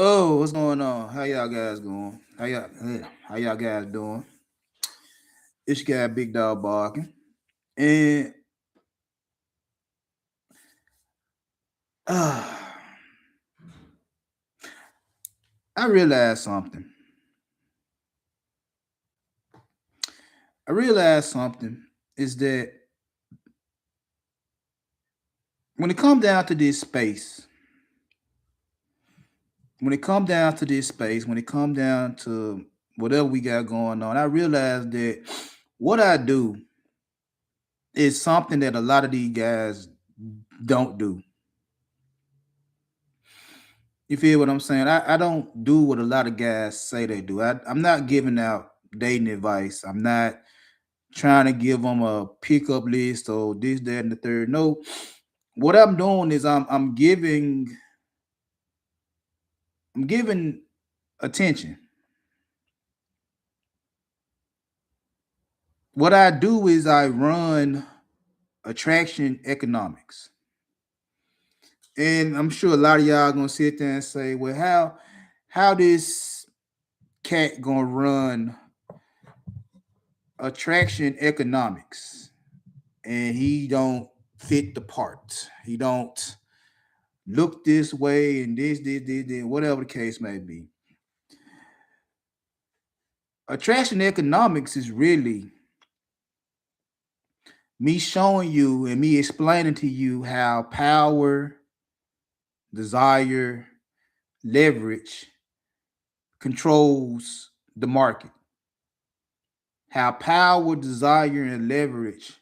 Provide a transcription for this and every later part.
Oh, what's going on? How y'all guys going? How y'all guys doing? It's your guy Big Dog barking. And uh, I realized something. I realized something is that when it comes down to this space, when it comes down to whatever we got going on, I realized that what I do is something that a lot of these guys don't do. You feel what I'm saying? I don't do what a lot of guys say they do. I'm not giving out dating advice. I'm not trying to give them a pickup list or this, that, and the third. No, what I'm doing is I'm giving attention. What I do is I run attraction economics. And I'm sure a lot of y'all gonna sit there and say, well, how this cat gonna run attraction economics and he don't fit the part. He don't look this way and this, whatever the case may be. Attraction economics is really me showing you and me explaining to you how power, desire, leverage controls the market. How power, desire, and leverage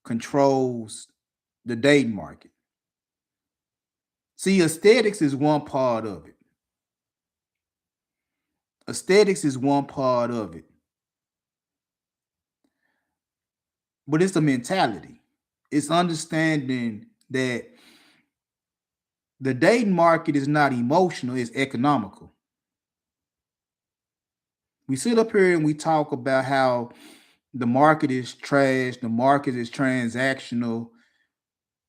controls the dating market. See, aesthetics is one part of it. Aesthetics is one part of it. But it's a mentality. It's understanding that the dating market is not emotional, it's economical. We sit up here and we talk about how the market is trash, the market is transactional,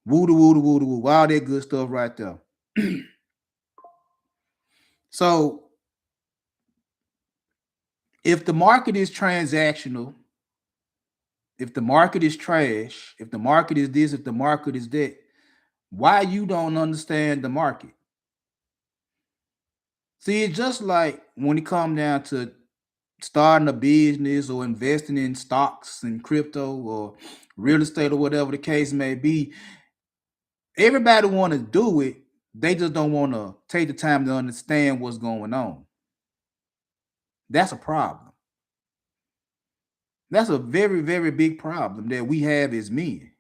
woo woo woo woo, all that good stuff right there. So if the market is transactional, if the market is trash, if the market is this, if the market is that, why you don't understand the market? See, it's just like when it comes down to starting a business or investing in stocks and crypto or real estate or whatever the case may be. Everybody want to do it. They just don't want to take the time to understand what's going on. That's a problem. That's a very, very big problem that we have as men.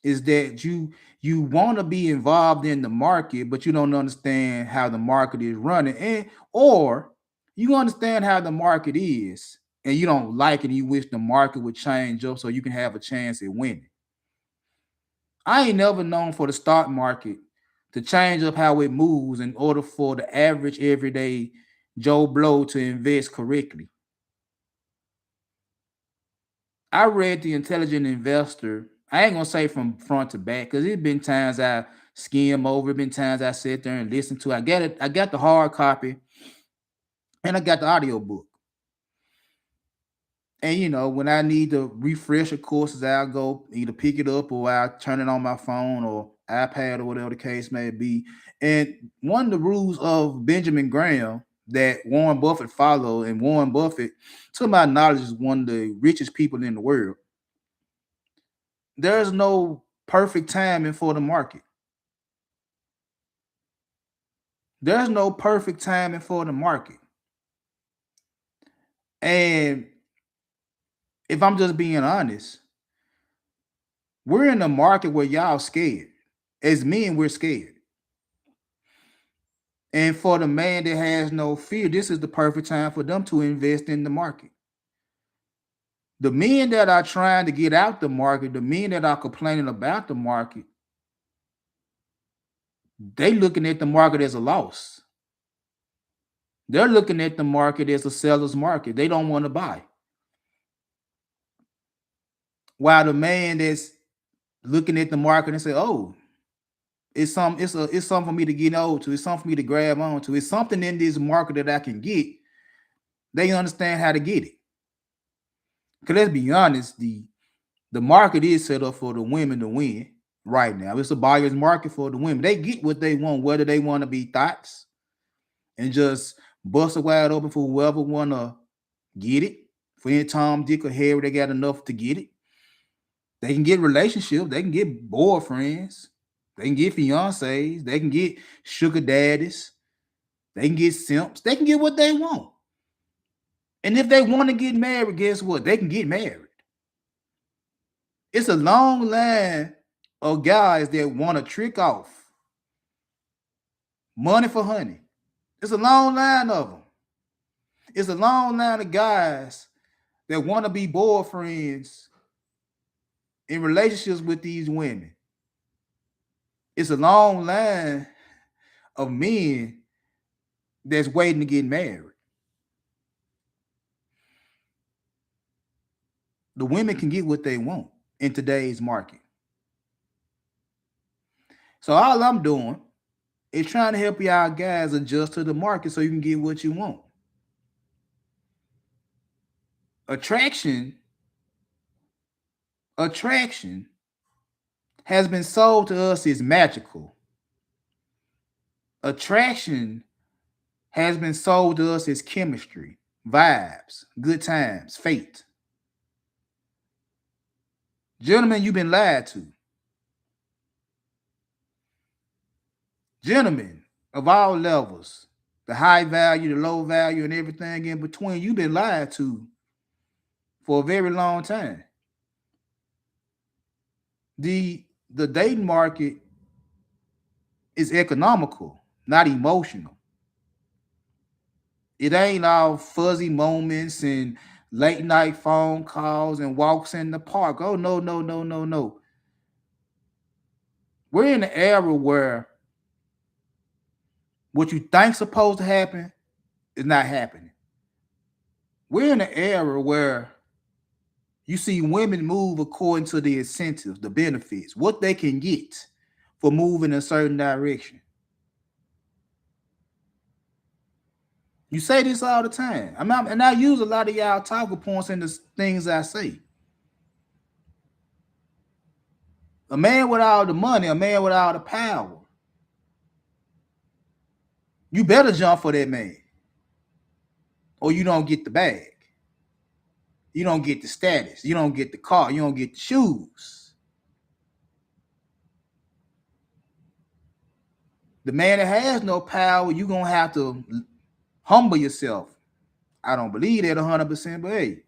Is that you want to be involved in the market, but you don't understand how the market is running, and or you understand how the market is, and you don't like it, and you wish the market would change up so you can have a chance at winning. I ain't never known for the stock market to change up how it moves in order for the average everyday Joe Blow to invest correctly. I read The Intelligent Investor. I ain't gonna say from front to back because it's been times I skim over, it been times I sit there and listen to. I get it. I got the hard copy and I got the audio book. And when I need to refresh the courses, I'll go either pick it up or I'll turn it on my phone or iPad or whatever the case may be. And one of the rules of Benjamin Graham that Warren Buffett followed, and Warren Buffett, to my knowledge, is one of the richest people in the world. There's no perfect timing for the market. There's no perfect timing for the market. And if I'm just being honest, we're in a market where y'all scared. As men, we're scared. And for the man that has no fear, this is the perfect time for them to invest in the market. The men that are trying to get out the market, the men that are complaining about the market, they looking at the market as a loss. They're looking at the market as a seller's market. They don't want to buy. While the man that's looking at the market and say, oh, It's something for me to get over to. It's something for me to grab onto. It's something in this market that I can get. They understand how to get it. Cause let's be honest, the market is set up for the women to win right now. It's a buyer's market for the women. They get what they want, whether they want to be thoughts and just bust it wide open for whoever wanna get it. For any Tom, Dick, or Harry, they got enough to get it. They can get relationships, they can get boyfriends, they can get fiancés, they can get sugar daddies, they can get simps, they can get what they want. And if they want to get married, guess what? They can get married. It's a long line of guys that want to trick off money for honey. It's a long line of them. It's a long line of guys that want to be boyfriends in relationships with these women. It's a long line of men that's waiting to get married. The women can get what they want in today's market. So all I'm doing is trying to help y'all guys adjust to the market so you can get what you want. Attraction has been sold to us as magical. Attraction has been sold to us as chemistry, vibes, good times, fate. Gentlemen, you've been lied to. Gentlemen of all levels, the high value, the low value, and everything in between, you've been lied to for a very long time. The dating market is economical, not emotional. It ain't all fuzzy moments and late night phone calls and walks in the park. Oh no, no, no, no, no. We're in an era where what you think's supposed to happen is not happening. We're in an era where you see women move according to the incentives, the benefits, what they can get for moving in a certain direction. You say this all the time. And I use a lot of y'all talking points in the things I say. A man with all the money, a man with all the power, you better jump for that man, or you don't get the bag. You don't get the status. You don't get the car. You don't get the shoes. The man that has no power, you're going to have to humble yourself. I don't believe that 100%, but hey,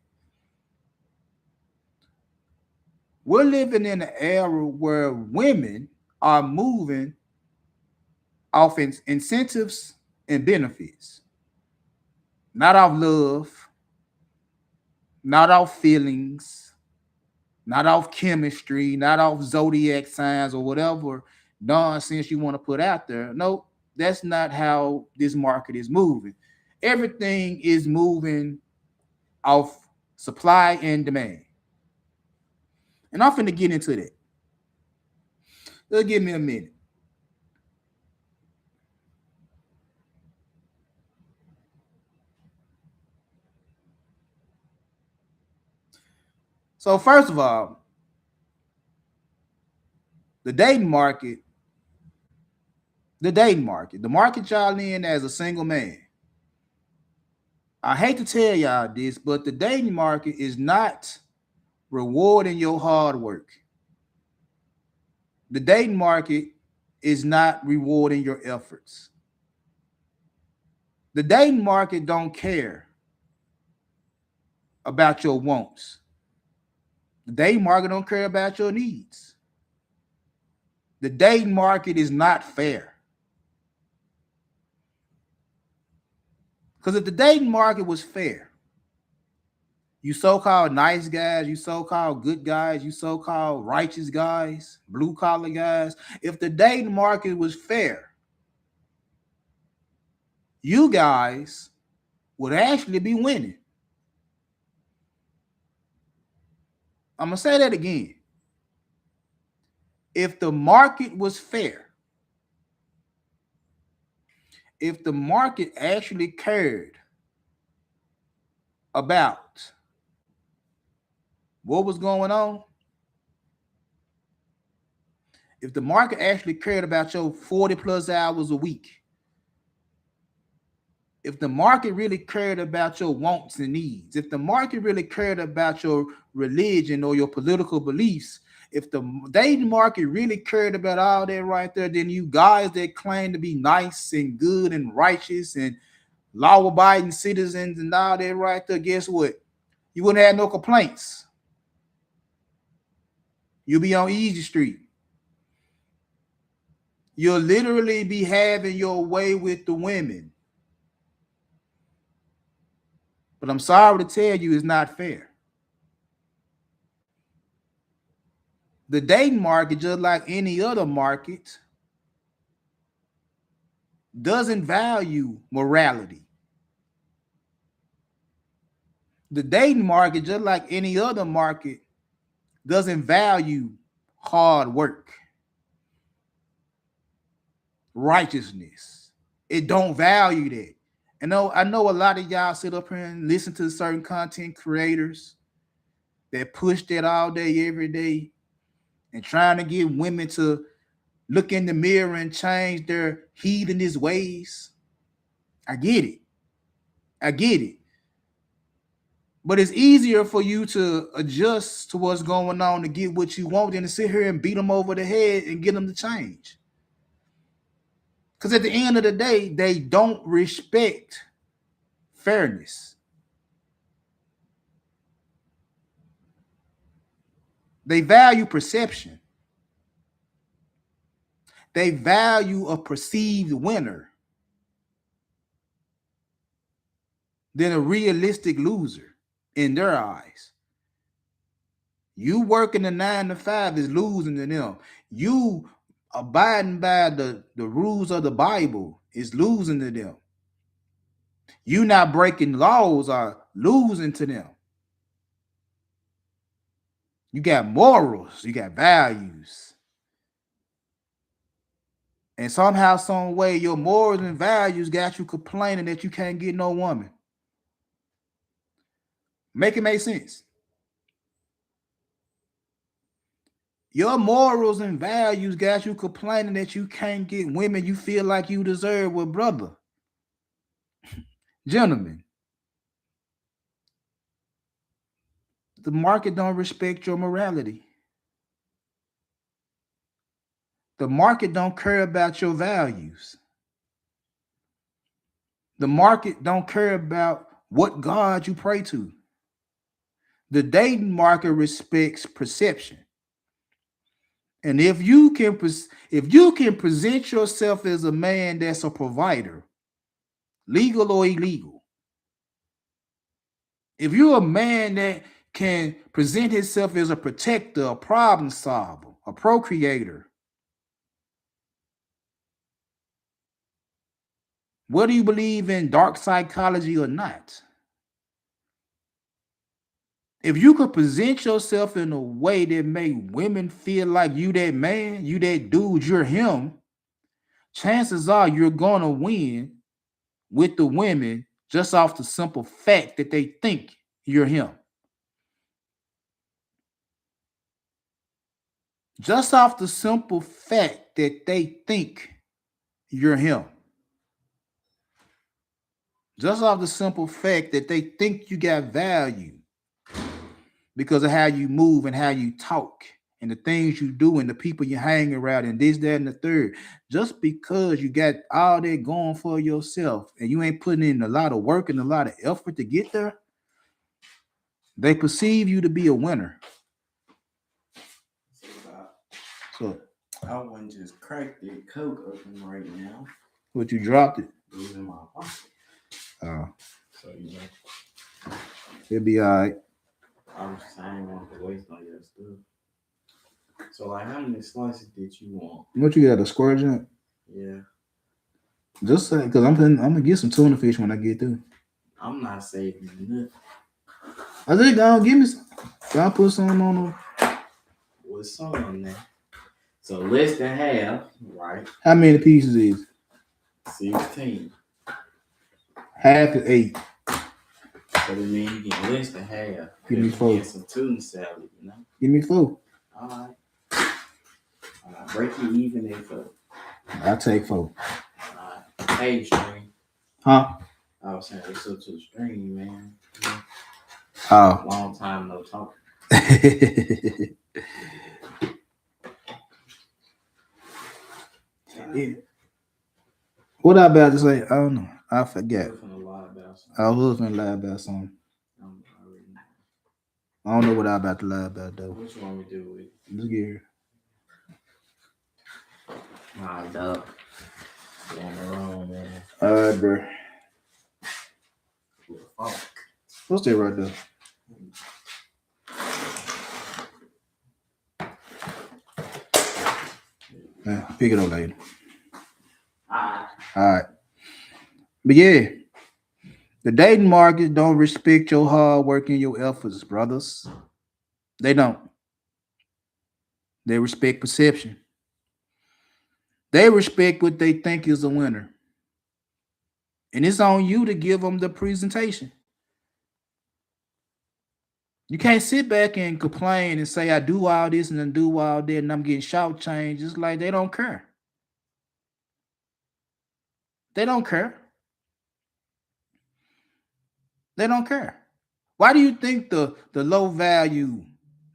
we're living in an era where women are moving off incentives and benefits, not off love, not off feelings, not off chemistry, not off zodiac signs or whatever nonsense you want to put out there. No, that's not how this market is moving. Everything is moving off supply and demand. And I'm finna get into that. It'll give me a minute. So first of all, the dating market, the market y'all in as a single man. I hate to tell y'all this, but the dating market is not rewarding your hard work. The dating market is not rewarding your efforts. The dating market don't care about your wants. The dating market don't care about your needs. The dating market is not fair. Because if the dating market was fair, you so-called nice guys, you so-called good guys, you so-called righteous guys, blue collar guys, if the dating market was fair, you guys would actually be winning. I'm going to say that again. If the market was fair, if the market actually cared about what was going on, if the market actually cared about your 40 plus hours a week, if the market really cared about your wants and needs, if the market really cared about your religion or your political beliefs, if the dating market really cared about all that right there, then you guys that claim to be nice and good and righteous and law-abiding citizens and all that right there, guess what? You wouldn't have no complaints. You'll be on easy street. You'll literally be having your way with the women. But I'm sorry to tell you, it's not fair. The dating market, just like any other market, doesn't value morality. The dating market, just like any other market, doesn't value hard work, righteousness. It don't value that. I know a lot of y'all sit up here and listen to certain content creators that push that all day, every day, and trying to get women to look in the mirror and change their heathenist ways. I get it. I get it. But it's easier for you to adjust to what's going on to get what you want than to sit here and beat them over the head and get them to change. Because at the end of the day, they don't respect fairness. They value perception. They value a perceived winner than a realistic loser in their eyes. You working the 9 to 5 is losing to them. You abiding by the rules of the Bible is losing to them. You not breaking laws are losing to them. You got morals, you got values. And somehow, some way, your morals and values got you complaining that you can't get no woman. Make it make sense. Your morals and values got you complaining that you can't get women you feel like you deserve. Well, brother, gentlemen, the market don't respect your morality. The market don't care about your values. The market don't care about what God you pray to. The dating market respects perception. And if you can present yourself as a man that's a provider, legal or illegal, if you're a man that can present himself as a protector, a problem solver, a procreator, whether you believe in dark psychology or not, if you could present yourself in a way that make women feel like you that man, you that dude, you're him, chances are you're gonna win with the women just off the simple fact that they think you're him. Just off the simple fact that they think you're him. Just off the simple fact that they think you got value because of how you move and how you talk and the things you do and the people you hang around and this, that, and the third. Just because you got all that going for yourself and you ain't putting in a lot of work and a lot of effort to get there, they perceive you to be a winner. So I wouldn't just crack that Coke open right now. What, you dropped it? It was in my pocket. Oh. So, you know. It'll be all right. I was saying I want to waste all your stuff. So, like, how many slices did you want? What you got, a square jump? Yeah. Just say, because I'm gonna get some tuna fish when I get through. I'm not saving nothing. I think gonna give me some. Gotta put some on the. What's on there? So less than half, right? How many pieces is? 16. Half is 8. So that means you get less than half. Give me You 4. get some tuna salad, you know? Give me 4. All right. Break it even at 4. I'll take 4. All right. Hey, stream. Huh? I was saying, what's up to the stream, man? Oh. Long time no talk. Yeah. What I about to say? I don't know. I forget. I was gonna lie about something. I don't know what I about to lie about though. Which one we do with? Let's get here. Alright, dog. You're on the wrong, man. Alright, bro. Fuck. What's that right there? Yeah, pick it up later. Alright. But yeah, the dating market don't respect your hard work and your efforts, brothers. They don't. They respect perception. They respect what they think is a winner. And it's on you to give them the presentation. You can't sit back and complain and say, I do all this and I do all that and I'm getting shortchanged. It's like they don't care. They don't care. They don't care. Why do you think the low value,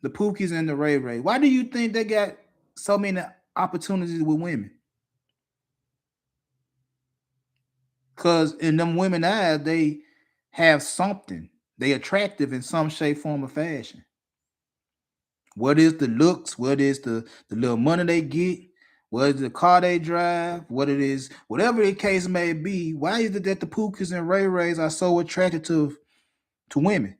the Pookies and the Ray Ray, why do you think they got so many opportunities with women? Because in them women eyes, they have something. They attractive in some shape, form, or fashion. What is the looks? What is the little money they get? What is the car they drive? What it is, whatever the case may be. Why is it that the Pookies and Ray Rays are so attracted to women?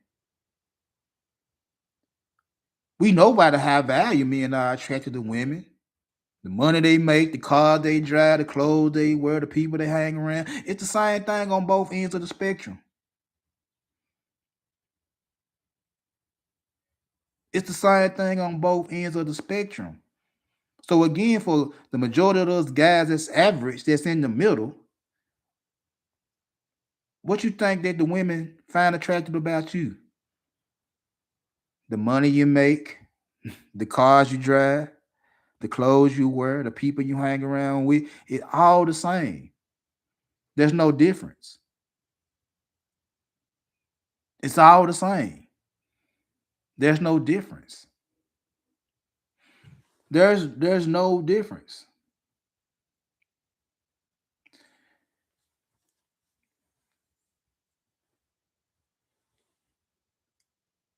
We know by the high value men are attracted to women. The money they make, the car they drive, the clothes they wear, the people they hang around. It's the same thing on both ends of the spectrum. It's the same thing on both ends of the spectrum. So again, for the majority of those guys that's average, that's in the middle, what you think that the women find attractive about you? The money you make, the cars you drive, the clothes you wear, the people you hang around with, it's all the same. There's no difference. It's all the same. There's no difference. There's no difference.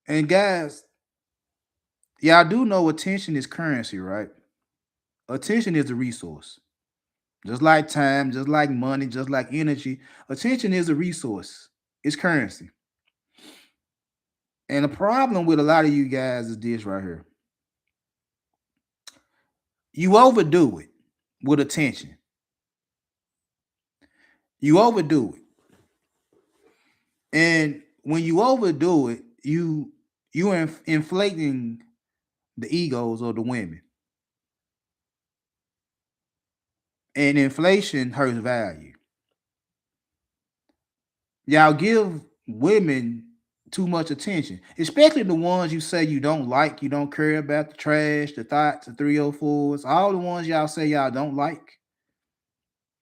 And guys, y'all do know attention is currency, right? Attention is a resource. Just like time, just like money, just like energy, attention is a resource. It's currency. And the problem with a lot of you guys is this right here. You overdo it with attention. You overdo it. And when you overdo it, you're inflating the egos of the women. And inflation hurts value. Y'all give women too much attention, especially the ones you say you don't like, you don't care about, the trash, the thoughts, the 304s, all the ones y'all say y'all don't like,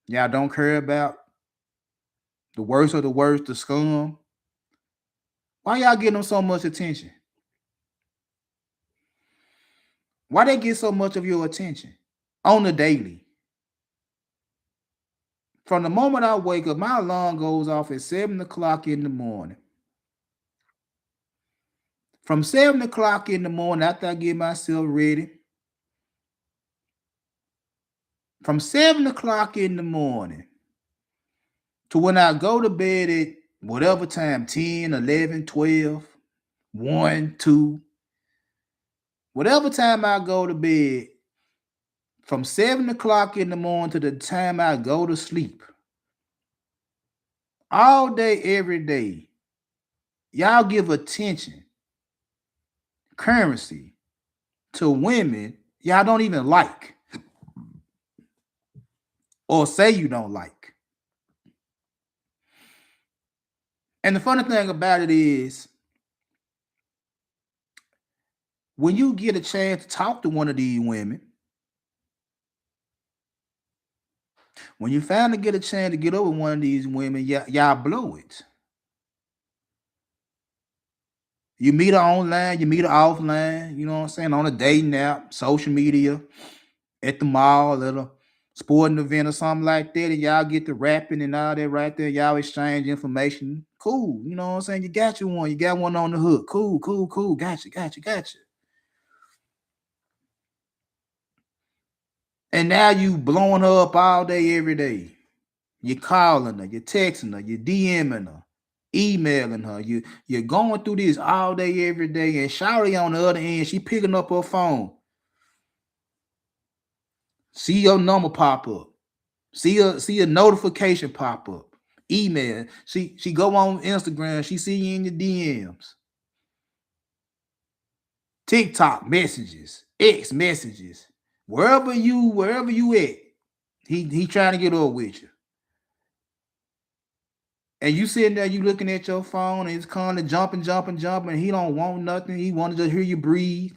y'all don't care about, the worst of the worst, the scum. Why y'all getting them so much attention? Why they get so much of your attention on the daily? From the moment I wake up, my alarm goes off at 7 o'clock in the morning. From 7 o'clock in the morning, after I get myself ready, from 7 o'clock in the morning to when I go to bed at whatever time, 10, 11, 12, 1, 2, whatever time I go to bed, from 7 o'clock in the morning to the time I go to sleep, all day, every day, y'all give attention, currency to women y'all don't even like or say you don't like. And the funny thing about it is, when you get a chance to talk to one of these women, when you finally get a chance to get over one of these women, y'all blow it. You meet her online, you meet her offline, you know what I'm saying, on a dating app, social media, at the mall, at a sporting event or something like that, and y'all get to rapping and all that right there. Y'all exchange information. Cool. You know what I'm saying? You got you one. You got one on the hook. Cool, cool, cool. Gotcha, gotcha, gotcha. And now you blowing her up all day, every day. You're calling her, you're texting her, you're DMing her, emailing her. You're going through this all day, every day. And Shawty on the other end, she picking up her phone. See your number pop up. See a notification pop up. Email. She go on Instagram. She see you in your DMs. TikTok messages, X messages. Wherever you at, he trying to get over with you. And you sitting there, you looking at your phone, and it's kind of jumping, jumping, jumping. He don't want nothing. He want to just hear you breathe.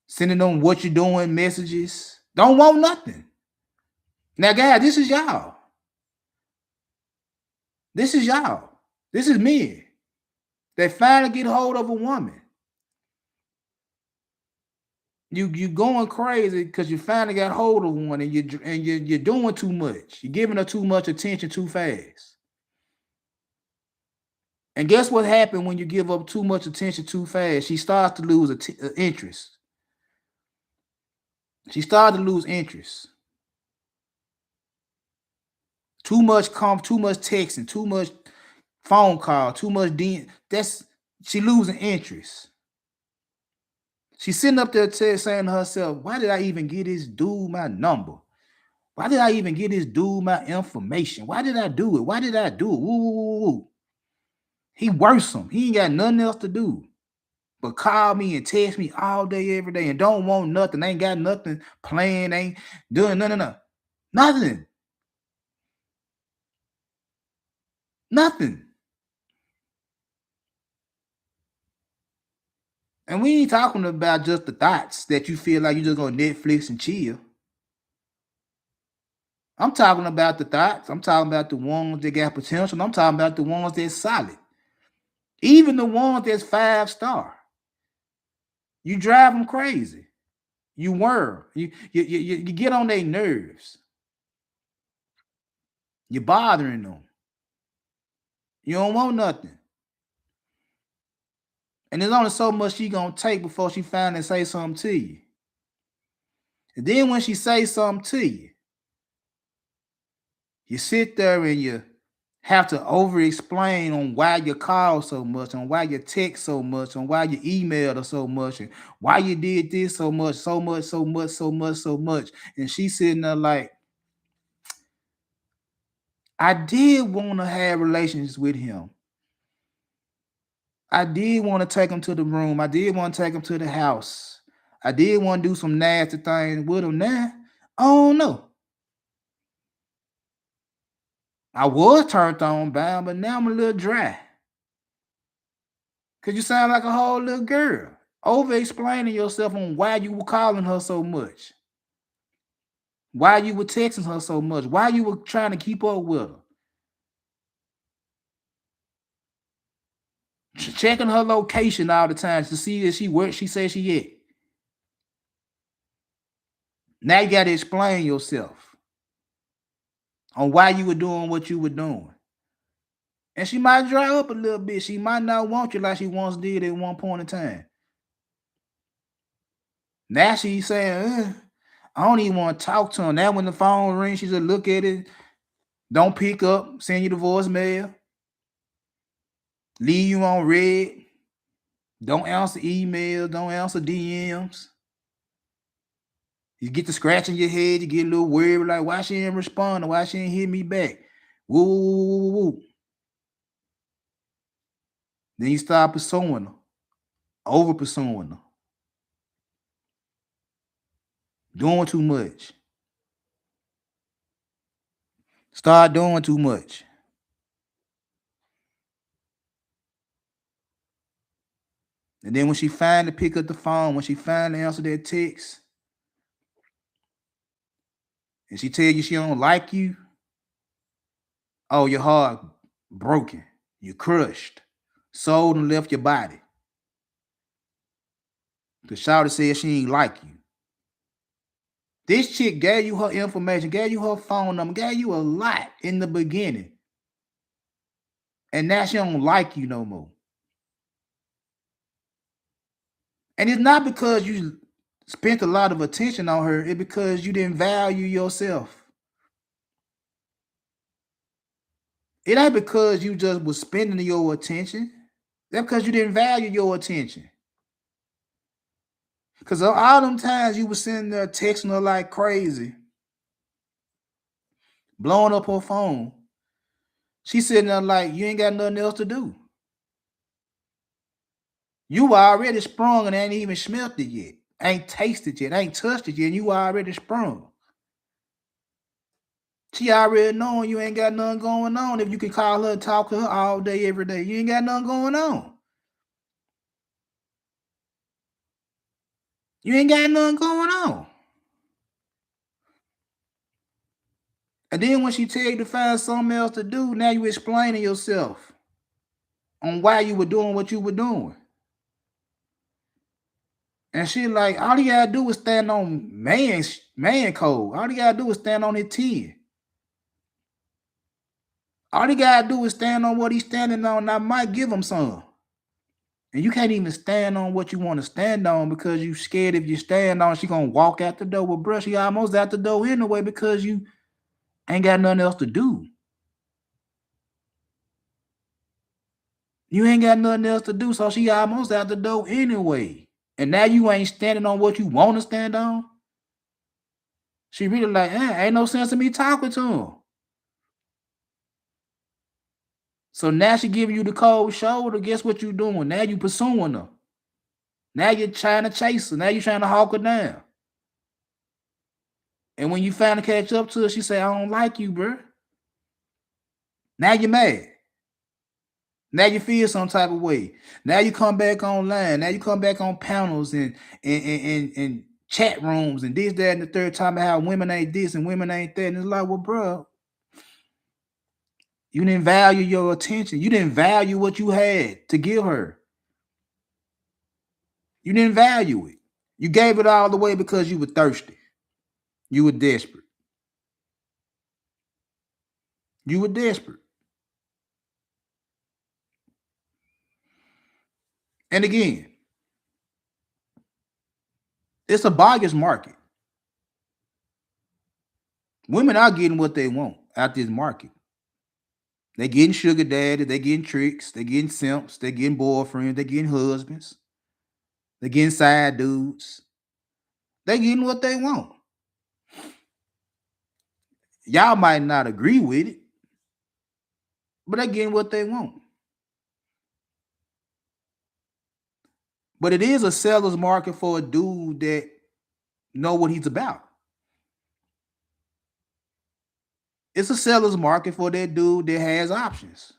Sending them what you doing messages. Don't want nothing. Now, guys, this is y'all. This is y'all. This is men that finally get hold of a woman. You going crazy because you finally got hold of one, and you're doing too much. You're giving her too much attention too fast. And guess what happened when you give up too much attention too fast? She starts to lose interest. She started to lose interest. Too much too much texting, too much phone call, too much she losing interest. She's sitting up there saying to herself, why did I even get this dude my number? Why did I even get this dude my information? Why did I do it? Why did I do it? Woo, woo, woo, woo. He worrisome. He ain't got nothing else to do but call me and text me all day, every day, and don't want nothing. Ain't got nothing planned. Ain't doing no. Nothing. Nothing. And we ain't talking about just the thoughts that you feel like you just gonna Netflix and chill. I'm talking about the thoughts. I'm talking about the ones that got potential. I'm talking about the ones that's solid. Even the ones that's 5-star. You drive them crazy. You worry. You get on their nerves. You're bothering them. You don't want nothing. And there's only so much she gonna take before she finally say something to you. And then when she say something to you, you sit there and you have to over explain on why you call so much, on why you text so much, on why you emailed her so much, and why you did this so much, so much, so much, so much, so much. And she's sitting there like, I did want to have relations with him. I did want to take him to the room. I did want to take him to the house. I did want to do some nasty things with him. Now, I don't know. I was turned on by him, but now I'm a little dry. Because you sound like a whole little girl. Over explaining yourself on why you were calling her so much. Why you were texting her so much. Why you were trying to keep up with her. Checking her location all the time to see if where she says she at. Now you got to explain yourself on why you were doing what you were doing. And she might dry up a little bit. She might not want you like she once did at one point in time. Now she's saying, I don't even want to talk to her. Now when the phone rings, she just look at it, don't pick up, send you the voicemail, leave you on red, don't answer emails, don't answer DMs. You get to scratching your head, you get a little worried, like, why she ain't responding? Why she ain't hit me back? Woo, woo, woo, woo. Then you start pursuing her, over pursuing her, doing too much. Start doing too much. And then when she finally pick up the phone, when she finally answer that text, and she tell you she don't like you, oh, your heart broken, you crushed, soul and left your body. The shouter said she ain't like you. This chick gave you her information, gave you her phone number, gave you a lot in the beginning. And now she don't like you no more. And it's not because you spent a lot of attention on her, it's because you didn't value yourself. It ain't because you just was spending your attention. That's because you didn't value your attention. Because all them times you was sitting there texting her like crazy, blowing up her phone, she sitting there like you ain't got nothing else to do. You already sprung and ain't even smelt it yet. Ain't tasted yet, ain't touched it yet, and you already sprung. She already knowing you ain't got nothing going on. If you can call her and talk to her all day, every day, you ain't got nothing going on. You ain't got nothing going on. And then when she tell you to find something else to do, now you explaining yourself on why you were doing what you were doing. And she like, all you gotta do is stand on man code. All you gotta do is stand on his 10. All you gotta do is stand on what he's standing on, and I might give him some. And you can't even stand on what you want to stand on because you scared if you stand on, she gonna walk out the door with brush. She almost out the door anyway because you ain't got nothing else to do. You ain't got nothing else to do, so she almost out the door anyway. And now you ain't standing on what you want to stand on. She really like, ain't no sense in me talking to him. So now she giving you the cold shoulder. Guess what you doing? Now you pursuing her. Now you're trying to chase her. Now you're trying to hawk her down. And when you finally catch up to her, she say, I don't like you, bro. Now you're mad. Now you feel some type of way. Now you come back online. Now you come back on panels and chat rooms and this, that, and the third time about how women ain't this and women ain't that. And it's like, well, bro, you didn't value your attention. You didn't value what you had to give her. You didn't value it. You gave it all away because you were thirsty. You were desperate. You were desperate. And again, it's a buyer's market. Women are getting what they want out this market. They're getting sugar daddy, they're getting tricks, they're getting simps, they're getting boyfriends, they're getting husbands, they're getting side dudes. They're getting what they want. Y'all might not agree with it, but they're getting what they want. But it is a seller's market for a dude that know what he's about. It's a seller's market for that dude that has options.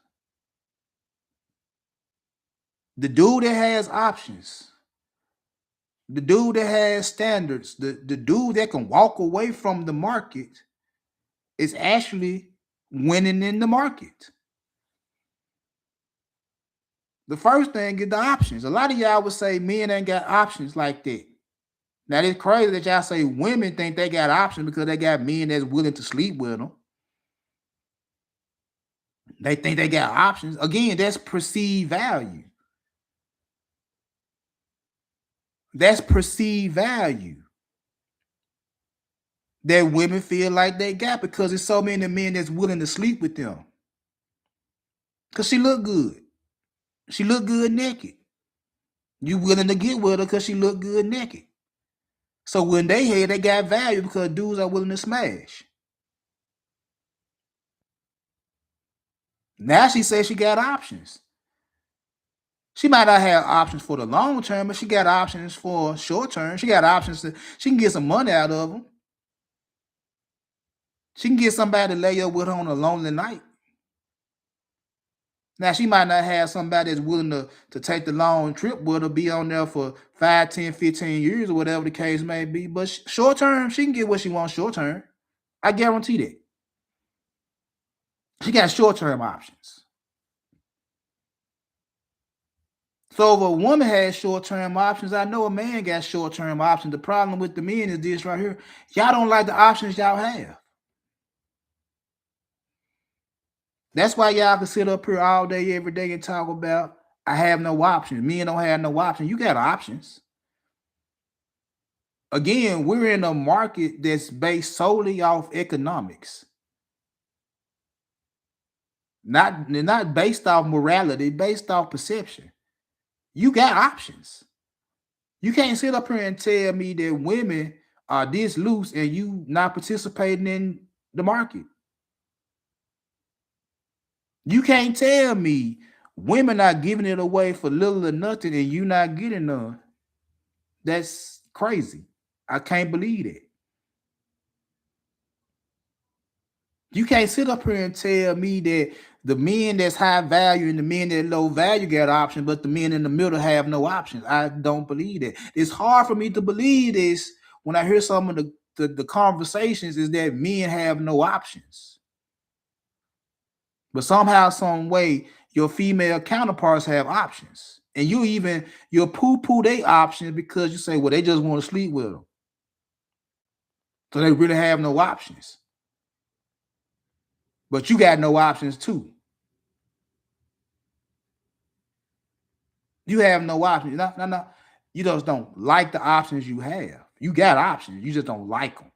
The dude that has options. The dude that has standards. The dude that can walk away from the market is actually winning in the market. The first thing is the options. A lot of y'all would say men ain't got options like that. Now it's crazy that y'all say women think they got options because they got men that's willing to sleep with them. They think they got options. Again, that's perceived value. That's perceived value that women feel like they got because there's so many men that's willing to sleep with them. Because she look good. She look good naked. You willing to get with her because she look good naked. So when they hear they got value because dudes are willing to smash. Now she says she got options. She might not have options for the long term, but she got options for short term. She got options she can get some money out of them. She can get somebody to lay up with her on a lonely night. Now she might not have somebody that's willing to take the long trip with her, be on there for 5, 10, 15 years or whatever the case may be. But short term, she can get what she wants short term. I guarantee that. She got short term options. So if a woman has short term options, I know a man got short term options. The problem with the men is this right here. Y'all don't like the options y'all have. That's why y'all can sit up here all day, every day and talk about I have no options. Men don't have no options. You got options. Again, we're in a market that's based solely off economics. Not based off morality, based off perception. You got options. You can't sit up here and tell me that women are this loose and you not participating in the market. You can't tell me women are giving it away for little or nothing and you not getting none. That's crazy. I can't believe it. You can't sit up here and tell me that the men that's high value and the men that low value got options, but the men in the middle have no options. I don't believe that. It's hard for me to believe this when I hear some of the conversations is that men have no options. But somehow, some way, your female counterparts have options. And you'll poo-poo their options because you say, well, they just want to sleep with them. So they really have no options. But you got no options too. You have no options. No. You just don't like the options you have. You got options. You just don't like them.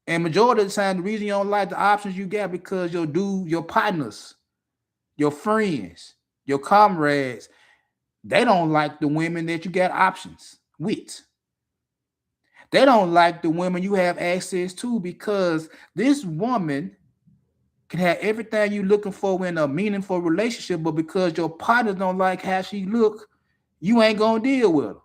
And majority of the time, the reason you don't like the options you got because your partners, your friends, your comrades, they don't like the women that you got options with. They don't like the women you have access to because this woman can have everything you're looking for in a meaningful relationship, but because your partners don't like how she look, you ain't gonna deal with her.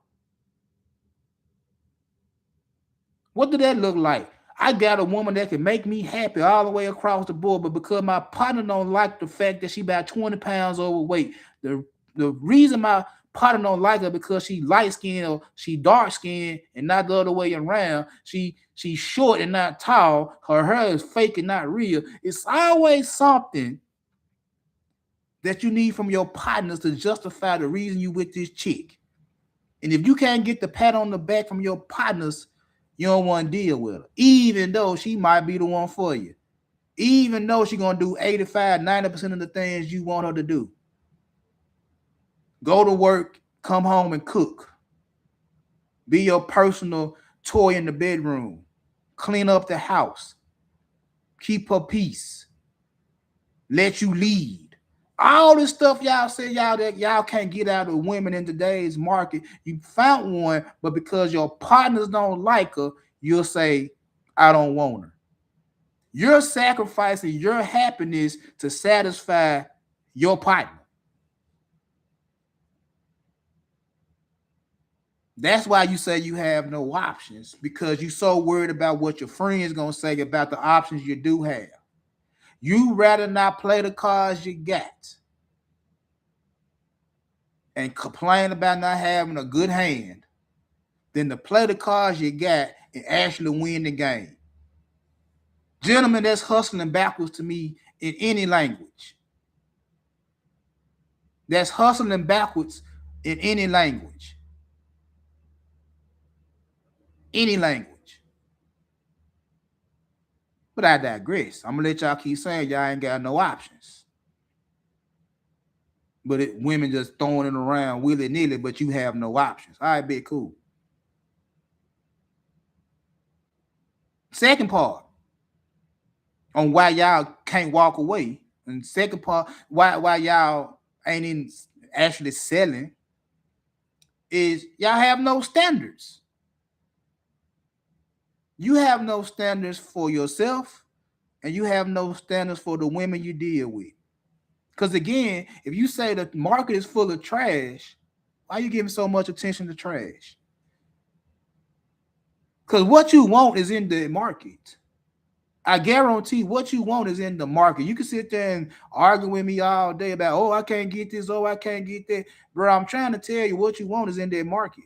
What did that look like? I got a woman that can make me happy all the way across the board, but because my partner don't like the fact that she about 20 pounds overweight, the reason my partner don't like her because she light skinned or she dark skinned and not the other way around. She's short and not tall. Her hair is fake and not real. It's always something that you need from your partners to justify the reason you with this chick. And if you can't get the pat on the back from your partners, you don't want to deal with her, even though she might be the one for you. Even though she's going to do 85, 90% of the things you want her to do. Go to work, come home and cook. Be your personal toy in the bedroom. Clean up the house. Keep her peace. Let you lead. All this stuff y'all say y'all can't get out of women in today's market. You found one, but because your partners don't like her, you'll say, I don't want her. You're sacrificing your happiness to satisfy your partner. That's why you say you have no options, because you're so worried about what your friends gonna say about the options you do have. You rather not play the cards you got and complain about not having a good hand than to play the cards you got and actually win the game. Gentlemen, that's hustling backwards to me in any language. That's hustling backwards in any language. Any language. But I digress. I'm gonna let y'all keep saying y'all ain't got no options. But women just throwing it around willy-nilly, but you have no options. All right, big cool. Second part on why y'all can't walk away. And second part, why y'all ain't in actually selling is y'all have no standards. You have no standards for yourself, and you have no standards for the women you deal with. Because again, if you say the market is full of trash, why are you giving so much attention to trash? Because what you want is in the market. I guarantee what you want is in the market. You can sit there and argue with me all day about, oh, I can't get this, oh, I can't get that. Bro, I'm trying to tell you what you want is in that market.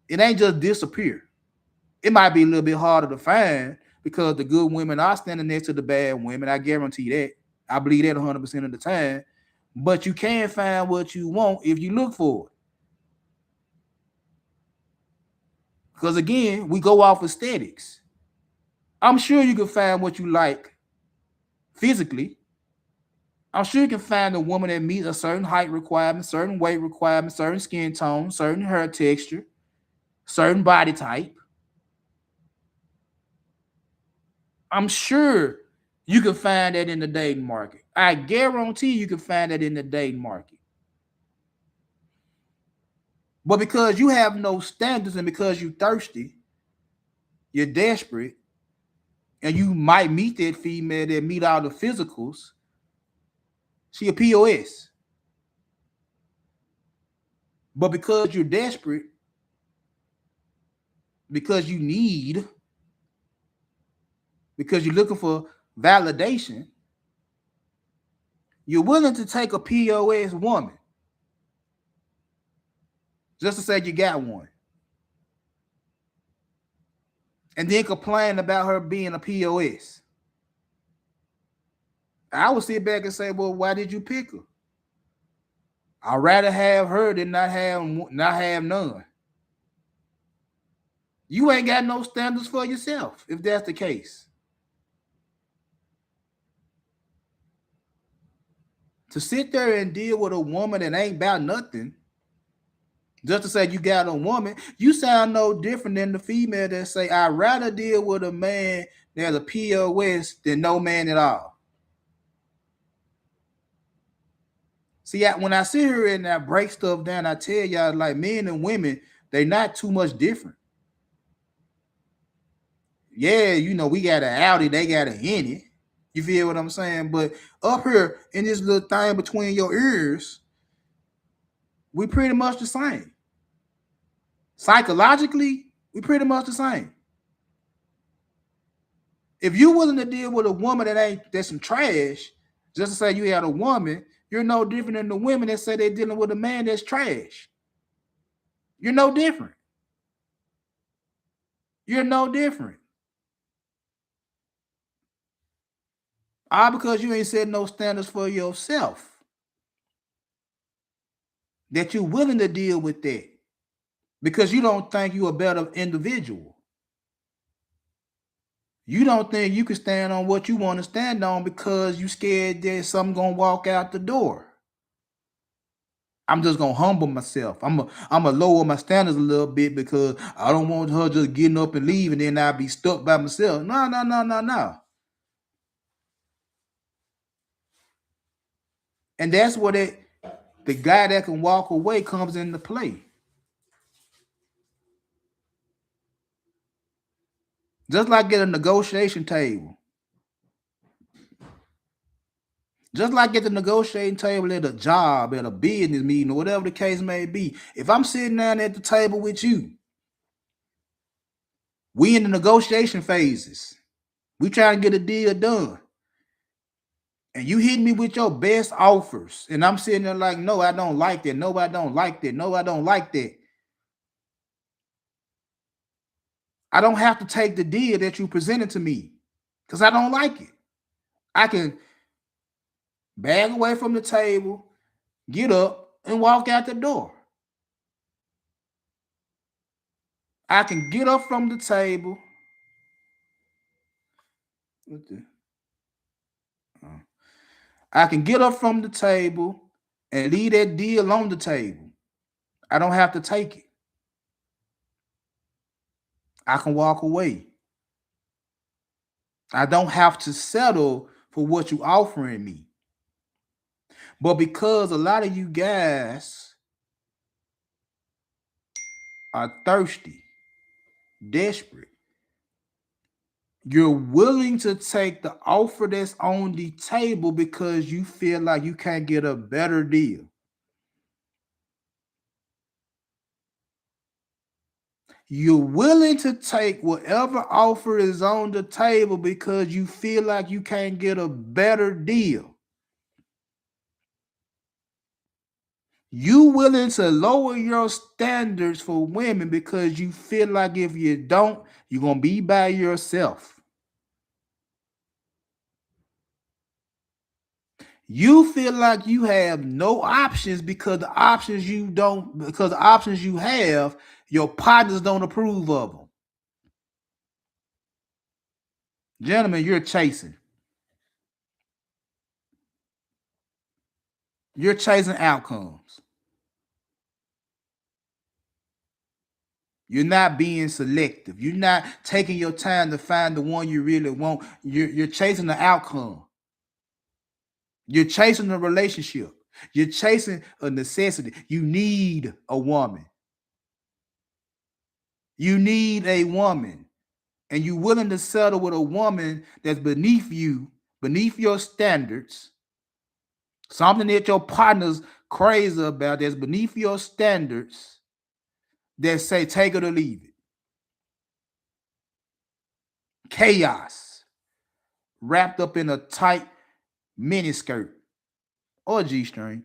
It ain't just disappear. It might be a little bit harder to find because the good women are standing next to the bad women. I guarantee that. I believe that 100% of the time. But you can find what you want if you look for it. Because again, we go off aesthetics. I'm sure you can find what you like physically. I'm sure you can find a woman that meets a certain height requirement, certain weight requirement, certain skin tone, certain hair texture, certain body type. I'm sure you can find that in the dating market. I guarantee you can find that in the dating market. But because you have no standards and because you're thirsty, you're desperate, and you might meet that female that meet all the physicals, she a POS. But because you're desperate, because you need, because you're looking for validation, you're willing to take a POS woman just to say you got one. And then complain about her being a POS. I would sit back and say, well, why did you pick her? I'd rather have her than not have none. You ain't got no standards for yourself, if that's the case. To sit there and deal with a woman that ain't about nothing, just to say you got a woman, you sound no different than the female that say, I'd rather deal with a man that's a POS than no man at all. See, when I sit here and I break stuff down, I tell y'all, like, men and women, they not too much different. Yeah, we got an Audi, they got an Henny. You feel what I'm saying? But up here in this little thing between your ears, we pretty much the same. Psychologically, we pretty much the same. If you're willing to deal with a woman that's some trash, just to say you had a woman, you're no different than the women that say they're dealing with a man that's trash. You're no different. You're no different. All because you ain't setting no standards for yourself. That you're willing to deal with that. Because you don't think you're a better individual. You don't think you can stand on what you want to stand on because you scared that something gonna walk out the door. I'm just gonna humble myself. I'm gonna lower my standards a little bit because I don't want her just getting up and leaving, and then I'll be stuck by myself. No, no, no, no, no. And that's where the guy that can walk away comes into play. Just like at a negotiation table. Just like at the negotiating table at a job, at a business meeting, or whatever the case may be. If I'm sitting down at the table with you, we in the negotiation phases. We trying to get a deal done. And you hit me with your best offers. And I'm sitting there like, no, I don't like that. No, I don't like that. No, I don't like that. I don't have to take the deal that you presented to me because I don't like it. I can bag away from the table, get up, and walk out the door. I can get up from the table. I can get up from the table and leave that deal on the table. I don't have to take it. I can walk away. I don't have to settle for what you're offering me. But because a lot of you guys are thirsty, desperate, you're willing to take the offer that's on the table because you feel like you can't get a better deal. You're willing to take whatever offer is on the table because you feel like you can't get a better deal. You willing to lower your standards for women because you feel like if you don't, you're going to be by yourself. You feel like you have no options because the options you have, your partners don't approve of them. Gentlemen, you're chasing. You're chasing outcomes. You're not being selective. You're not taking your time to find the one you really want. You're chasing the outcome. You're chasing a relationship. You're chasing a necessity. You need a woman. You need a woman. And you're willing to settle with a woman that's beneath you, beneath your standards, something that your partner's crazy about that's beneath your standards, that say take it or leave it. Chaos wrapped up in a tight miniskirt or a G-string.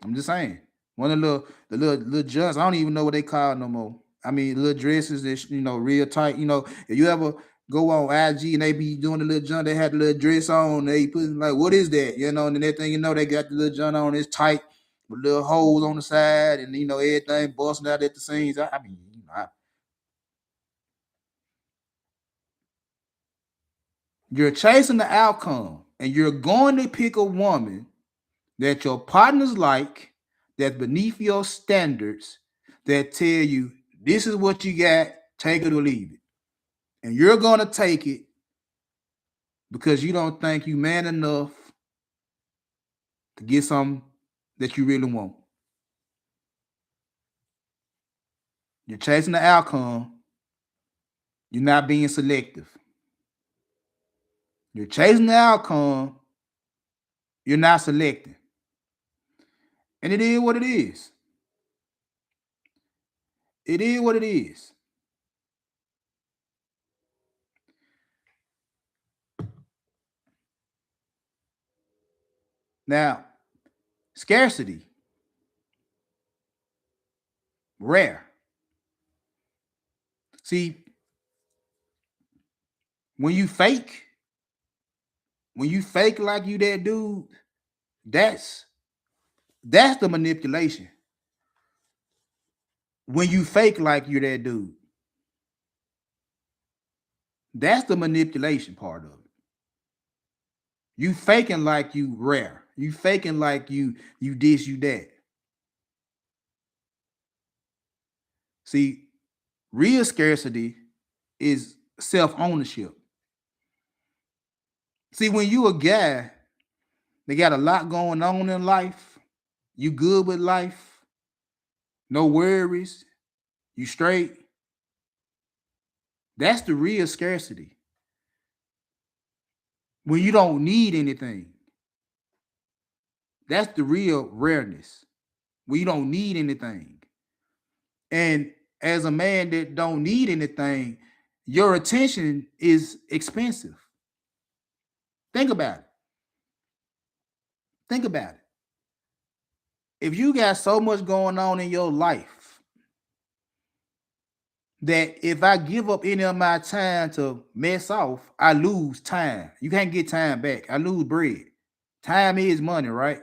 I'm just saying. One of the little junks, I don't even know what they call no more. I mean, little dresses that real tight. If you ever go on IG and they be doing the little junk, they had the little dress on. They put like, what is that? And the next thing they got the little junk on. It's tight with little holes on the side, and everything busting out at the seams. I mean, you're chasing the outcome, and you're going to pick a woman that your partners like, that's beneath your standards, that tell you this is what you got, take it or leave it. And you're going to take it because you don't think you man enough to get something that you really want. You're chasing the outcome. You're not being selective. You're chasing the outcome. You're not selecting. And it is what it is. It is what it is. Now, scarcity, rare. See, when you fake like you that dude, that's the manipulation. When you fake like you're that dude, that's the manipulation part of it. You faking like you rare. You faking like you this, you that. See, real scarcity is self-ownership. See, when you a guy that got a lot going on in life, you good with life, no worries, you straight. That's the real scarcity. When you don't need anything. That's the real rareness. When you don't need anything. And as a man that don't need anything, your attention is expensive. Think about it. Think about it. If you got so much going on in your life that if I give up any of my time to mess off, I lose time. You can't get time back. I lose bread. Time is money, right?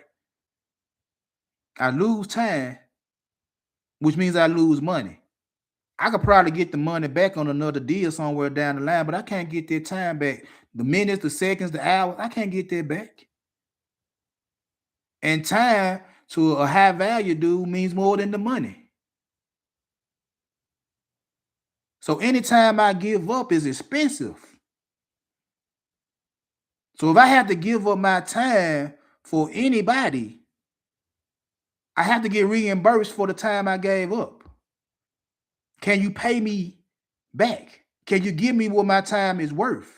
I lose time, which means I lose money. I could probably get the money back on another deal somewhere down the line, but I can't get that time back. The minutes, the seconds, the hours, I can't get that back. And time to a high value dude means more than the money. So anytime I give up is expensive. So if I have to give up my time for anybody, I have to get reimbursed for the time I gave up. Can you pay me back? Can you give me what my time is worth?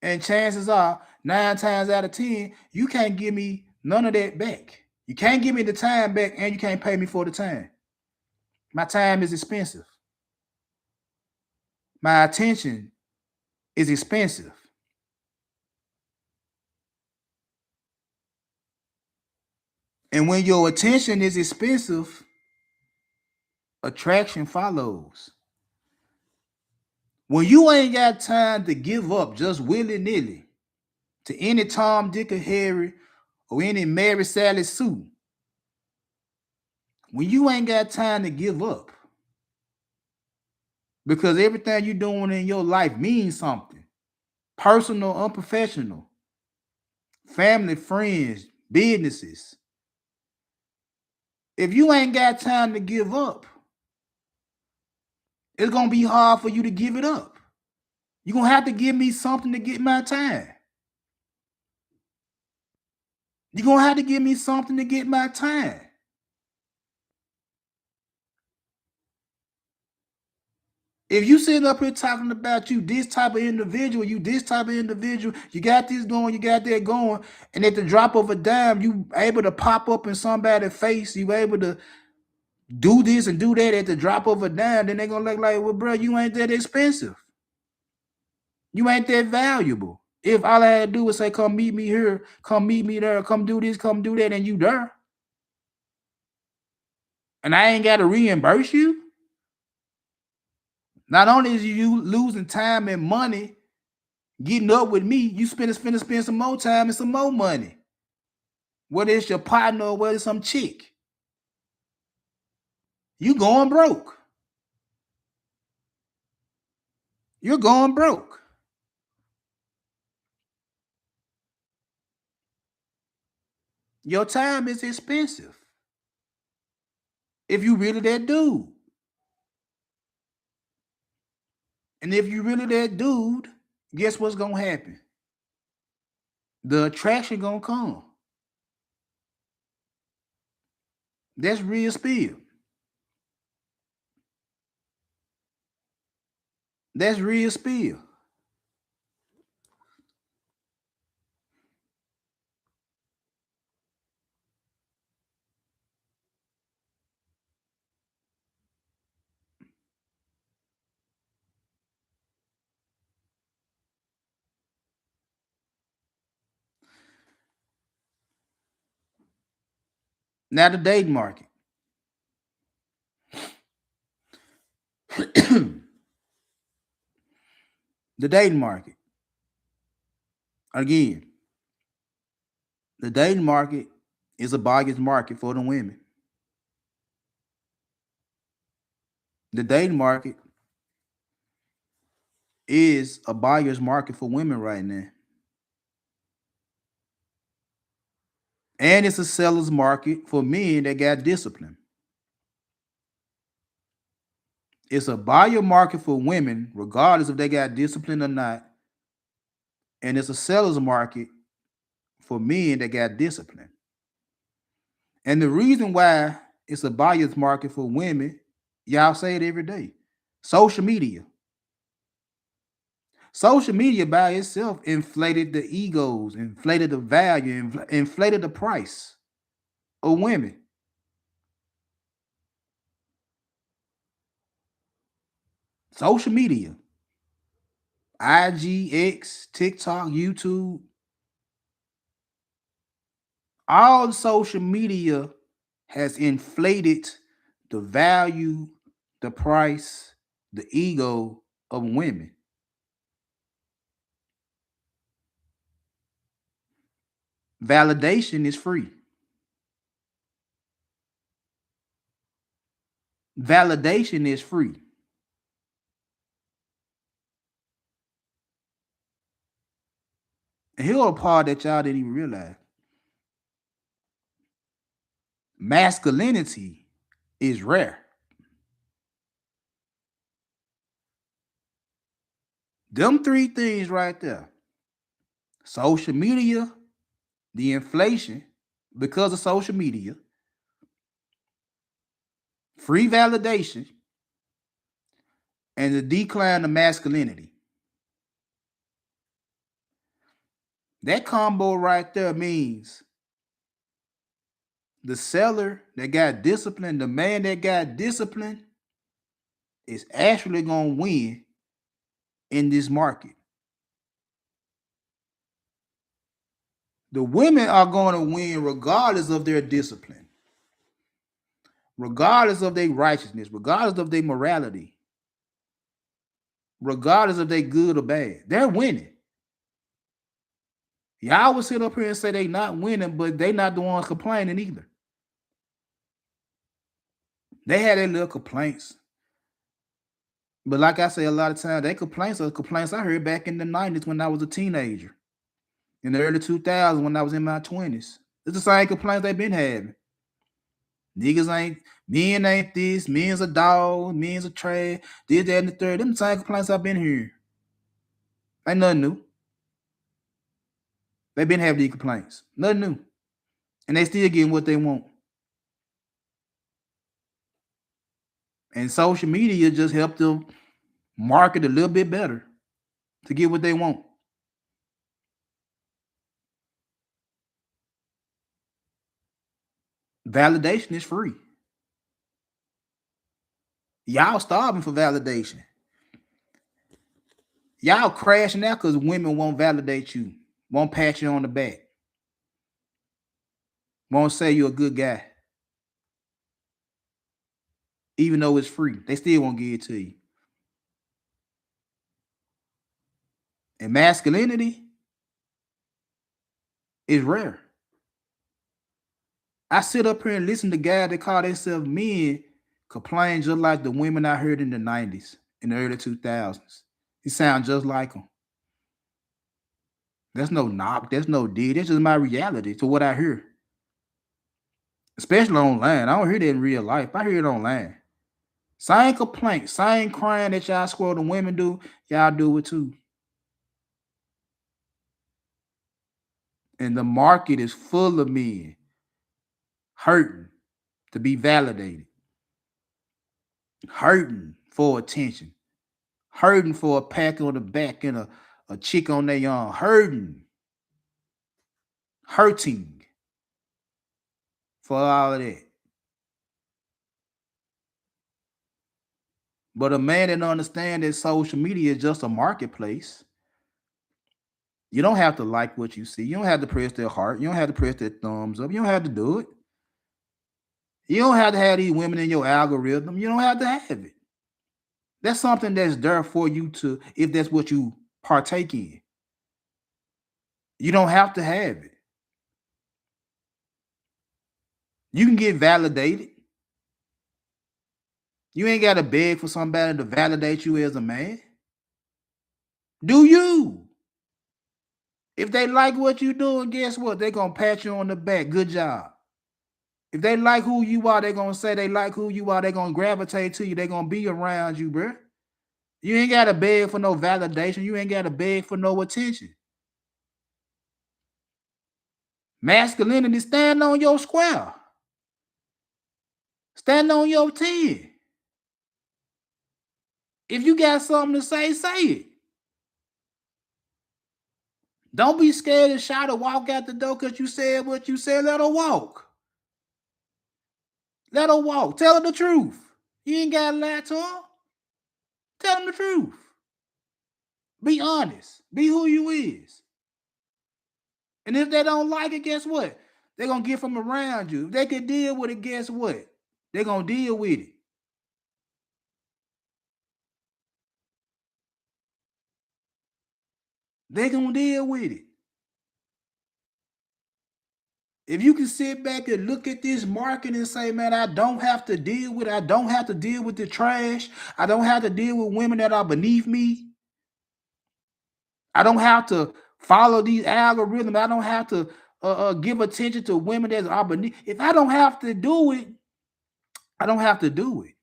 And chances are 9 times out of 10, you can't give me none of that back. You can't give me the time back and you can't pay me for the time. My time is expensive. My attention is expensive. And when your attention is expensive, attraction follows. When you ain't got time to give up just willy-nilly to any Tom, Dick, or Harry, or any Mary, Sally, Sue, when you ain't got time to give up, because everything you're doing in your life means something, personal, unprofessional, family, friends, businesses. If you ain't got time to give up, it's gonna be hard for you to give it up. You're gonna have to give me something to get my time. You're gonna have to give me something to get my time. If you sitting up here talking about you this type of individual, you this type of individual, you got this going, you got that going, and at the drop of a dime, you able to pop up in somebody's face, you able to do this and do that at the drop of a dime, then they're gonna look like, well, bro, you ain't that expensive. You ain't that valuable. If all I had to do was say, come meet me here, come meet me there, come do this, come do that, and you there. And I ain't got to reimburse you. Not only is you losing time and money getting up with me, you spend some more time and some more money. Whether it's your partner or whether it's some chick. You going broke. You're going broke. Your time is expensive. If you really that dude. And if you really that dude, guess what's gonna happen? The attraction gonna come. That's real spill. That's real spill. Now the dating market. The dating market. Again, the dating market is a buyer's market for the women. The dating market is a buyer's market for women right now. And it's a seller's market for men that got discipline. It's a buyer market for women, regardless if they got discipline or not. And it's a seller's market for men that got discipline. And the reason why it's a buyer's market for women, y'all say it every day. Social media. Social media by itself inflated the egos, inflated the value, inflated the price of women. Social media, IG, X, TikTok, YouTube, all social media has inflated the value, the price, the ego of women. Validation is free. Validation is free. And here's a part that y'all didn't even realize. Masculinity is rare. Them three things right there. Social media, the inflation because of social media, free validation, and the decline of masculinity. That combo right there means The seller that got discipline, the man that got discipline, is actually going to win in this market. The women are going to win regardless of their discipline, regardless of their righteousness, regardless of their morality, regardless of they good or bad. They're winning. Y'all would sit up here and say they not winning, but they not the ones complaining either. They had their little complaints. But like I say, a lot of times, they complaints are complaints I heard back in the 90s when I was a teenager. In the early 2000s when I was in my 20s. It's the same complaints they've been having. Niggas men ain't this, men's a dog, men's a trash, this, that, and the third. Them same complaints I've been hearing. Ain't nothing new. They've been having these complaints. Nothing new. And they still getting what they want. And social media just helped them market a little bit better to get what they want. Validation is free. Y'all starving for validation. Y'all crashing out because women won't validate you, won't pat you on the back, won't say you're a good guy. Even though it's free, they still won't give it to you. And masculinity is rare. I sit up here and listen to guys that call themselves men complain just like the women I heard in the 90s, in the early 2000s. It sounds just like them. There's no knock, there's no dig. That's just my reality to what I hear. Especially online. I don't hear that in real life. I hear it online. Same complaint, same crying that y'all swear the women do, y'all do it too. And the market is full of men hurting to be validated, hurting for attention, hurting for a pat on the back and a chick on their arm, hurting for all of that. But a man that understands that social media is just a marketplace, you don't have to like what you see. You don't have to press their heart. You don't have to press their thumbs up. You don't have to do it. You don't have to have these women in your algorithm. You don't have to have it. That's something that's there for you to, if that's what you partake in. You don't have to have it. You can get validated. You ain't got to beg for somebody to validate you as a man. Do you? If they like what you're doing, guess what? They're going to pat you on the back. Good job. If they like who you are, they're going to say they like who you are. They're going to gravitate to you. They're going to be around you, bro. You ain't got to beg for no validation. You ain't got to beg for no attention. Masculinity, stand on your square. Stand on your 10. If you got something to say it. Don't be scared to shout or walk out the door because you said what you said. Let her walk. Let her walk. Tell her the truth. You ain't got to lie to her. Tell them the truth. Be honest. Be who you is. And if they don't like it, guess what? They're going to get from around you. If they can deal with it, guess what? They're going to deal with it. They're going to deal with it. If you can sit back and look at this market and say, man, I don't have to deal with it. I don't have to deal with the trash. I don't have to deal with women that are beneath me. I don't have to follow these algorithms. I don't have to give attention to women that are beneath. If I don't have to do it, I don't have to do it.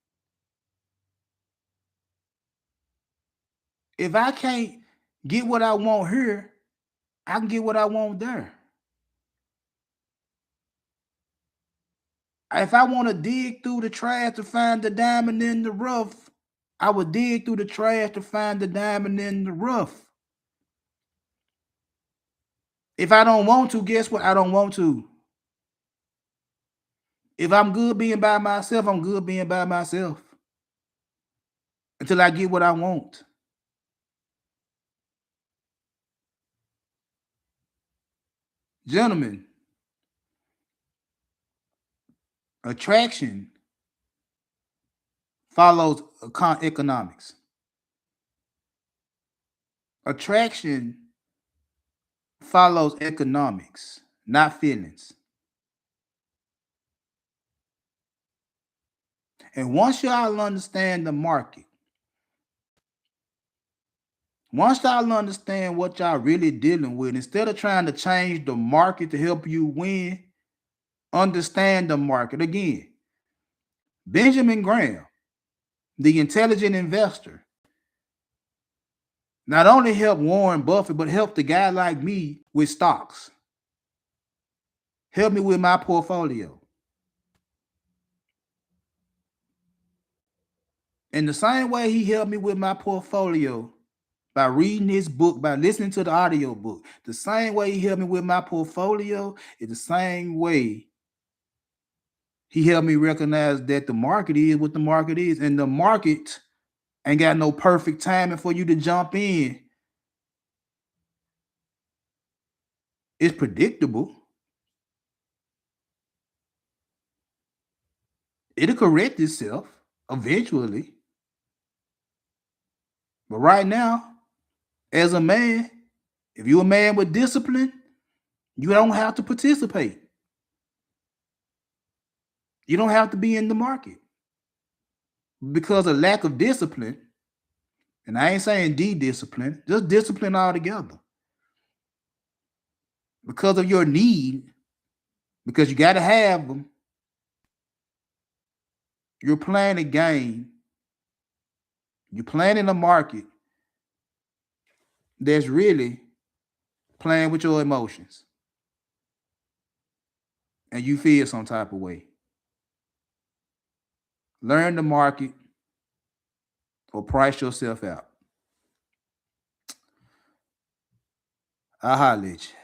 If I can't get what I want here, I can get what I want there. If I want to dig through the trash to find the diamond in the rough, I would dig through the trash to find the diamond in the rough. If I don't want to, guess what? I don't want to. If I'm good being by myself, I'm good being by myself until I get what I want. Gentlemen, attraction follows economics. Attraction follows economics, not feelings. And once y'all understand the market, once y'all understand what y'all really dealing with, instead of trying to change the market to help you win, understand the market. Again, Benjamin Graham, the intelligent investor, not only helped Warren Buffett, but helped a guy like me with stocks. Help me with my portfolio. In the same way he helped me with my portfolio by reading his book, by listening to the audio book, the same way he helped me with my portfolio is the same way he helped me recognize that the market is what the market is. And the market ain't got no perfect timing for you to jump in. It's predictable. It'll correct itself eventually. But right now, as a man, if you're a man with discipline, you don't have to participate. You don't have to be in the market because of lack of discipline. And I ain't saying de-discipline, just discipline altogether. Because of your need, because you got to have them, you're playing a game. You're playing in a market that's really playing with your emotions. And you feel some type of way. Learn the market or price yourself out. I'll holler at you.